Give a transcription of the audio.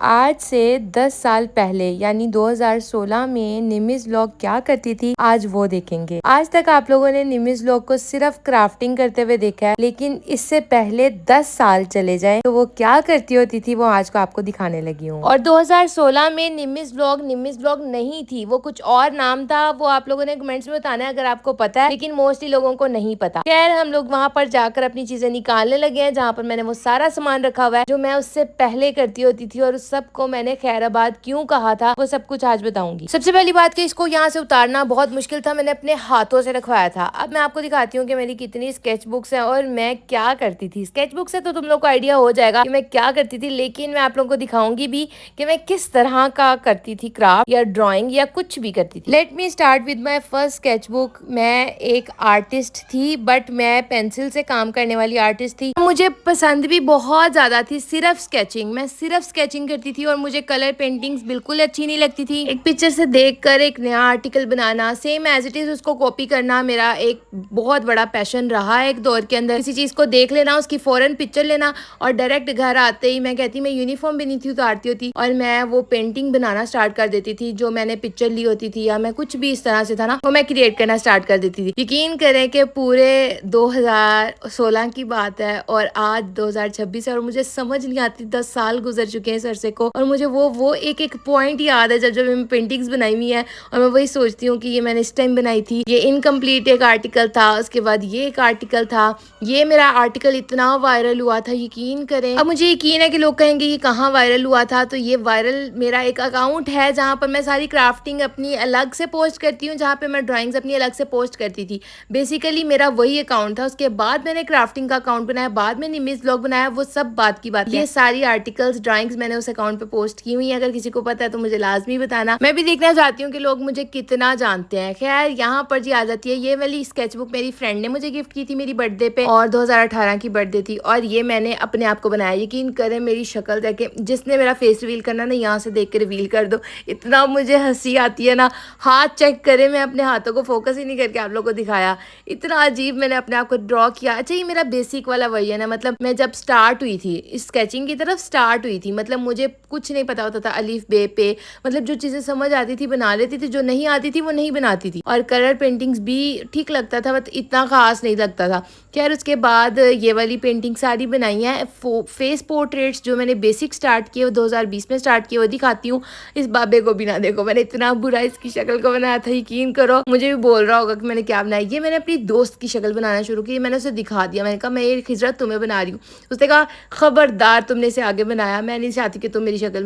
आज से 10 साल पहले यानी 2016 में निमिज़ व्लॉग क्या करती थी, आज वो देखेंगे। आज तक आप लोगों ने निमिज़ व्लॉग को सिर्फ क्राफ्टिंग करते हुए देखा है, लेकिन इससे पहले 10 साल चले जाए तो वो क्या करती होती थी वो आज को आपको दिखाने लगी हूँ। और 2016 में निमिज़ व्लॉग नहीं थी, वो कुछ और नाम था। वो आप लोगों ने कमेंट्स में बताना है अगर आपको पता है, लेकिन मोस्टली लोगों को नहीं पता। खैर, हम लोग वहाँ पर जाकर अपनी चीजें निकालने लगे हैं, जहाँ पर मैंने वो सारा सामान रखा हुआ है जो मैं उससे पहले करती होती थी, और सबको मैंने खैराबाद क्यों कहा था वो सब कुछ आज बताऊंगी। सबसे पहली बात कि इसको यहाँ से उतारना बहुत मुश्किल था, मैंने अपने हाथों से रखवाया था। अब मैं आपको दिखाती हूँ कि मेरी कितनी स्केच बुक्स हैं और मैं क्या करती थी। स्केच बुक से तो तुम लोग को आइडिया हो जाएगा कि मैं क्या करती थी, लेकिन मैं आप लोगों को दिखाऊंगी भी कि मैं किस तरह का करती थी क्राफ्ट या ड्रॉइंग या कुछ भी करती थी। Let me start with my first sketch book. मैं एक आर्टिस्ट थी, बट मैं पेंसिल से काम करने वाली आर्टिस्ट थी। मुझे पसंद भी बहुत ज्यादा थी सिर्फ स्केचिंग। मैं सिर्फ स्केचिंग करती थी और मुझे कलर पेंटिंग्स बिल्कुल अच्छी नहीं लगती थी। एक पिक्चर से देखकर एक नया आर्टिकल बनाना, सेम एज इट इज उसको कॉपी करना मेरा एक बहुत बड़ा पैशन रहा है। एक दौर के अंदर किसी चीज को देख लेना, उसकी फौरन पिक्चर लेना, और डायरेक्ट घर आते ही मैं कहती मैं यूनिफॉर्म भी नहीं थी उतारती होती और मैं वो पेंटिंग बनाना स्टार्ट कर देती थी। जो मैंने पिक्चर ली होती थी या मैं कुछ भी इस तरह से था ना, वो मैं क्रिएट करना स्टार्ट कर देती थी। यकीन करें कि पूरे 2016 की बात है और आज 2026 है और मुझे समझ नहीं आती, 10 साल गुजर चुके हैं इस अरसे को, और मुझे वो एक पॉइंट याद है जब जब मैं पेंटिंग्स बनाई हुई है और मैं वही सोचती हूँ कि ये मैंने इस टाइम बनाई थी। ये इनकम्प्लीट एक आर्टिकल था, उसके बाद ये एक आर्टिकल था। ये मेरा आर्टिकल इतना वायरल हुआ था, यकीन करें। अब मुझे यकीन है कि लोग कहेंगे ये कहाँ वायरल हुआ था, तो ये वायरल मेरा एक अकाउंट है जहाँ पर मैं सारी क्राफ्टिंग अपनी अलग से पोस्ट करती हूँ, जहाँ पे मैं ड्राइंग्स अपनी अलग से पोस्ट करती थी। बेसिकली मेरा वही अकाउंट था। उसके बाद मैंने क्राफ्टिंग का अकाउंट बनाया, बाद में निमिज़ व्लॉग बनाया, वो सब बात की बात है। ये सारी आर्टिकल्स ड्राइंग्स मैंने उस अकाउंट पे पोस्ट की हुई है। अगर किसी को पता है तो मुझे लाजमी बताना, मैं भी देखना चाहती हूँ कि लोग मुझे कितना जानते हैं। खैर, यहाँ पर जी आ जाती है ये वाली स्केचबुक। मेरी फ्रेंड ने मुझे गिफ्ट की थी मेरी बर्थडे पे, और 2018 की बर्थडे थी, और ये मैंने अपने आप को बनाया। यकीन करें मेरी शक्ल देखे, जिसने मेरा फेस रिवील करना ना, यहाँ से देख के रिवील कर दो। इतना मुझे हंसी आती है ना, हाथ चेक करें, मैं अपने हाथों को फोकस ही नहीं करके आप लोगों को दिखाया। इतना अजीब मैंने अपने आप को ड्रॉ किया। अच्छा, ये मेरा बेसिक वाला वर्जन है। मतलब मैं जब स्टार्ट हुई थी इस स्केचिंग की तरफ स्टार्ट हुई थी, मतलब मुझे कुछ नहीं पता होता था अलिफ बे पे। मतलब जो चीज़ें समझ आती थी बना लेती थी, जो नहीं आती थी वो नहीं बनाती थी। और कलर पेंटिंग्स भी ठीक लगता था, बट इतना खास नहीं लगता था। खैर, उसके बाद ये वाली पेंटिंग सारी बनाई है। फेस पोर्ट्रेट्स जो मैंने बेसिक स्टार्ट किए वो 2020 में स्टार्ट किए, वो दिखाती हूँ। इस बाबे को भी ना देखो, मैंने इतना बुरा इसकी शक्ल को बनाया था, यकीन करो। मुझे भी बोल रहा होगा कि मैंने क्या बनाया। ये मैंने अपनी दोस्त की शक्ल बनाना शुरू की, मैंने उसे दिखा दिया। मैंने कहा मैं ये खिजरत तुम्हें बना रही हूँ। उसने कहा खबरदार तुमने इसे आगे बनाया, मैं नहीं चाहती कि तुम मेरी शक्ल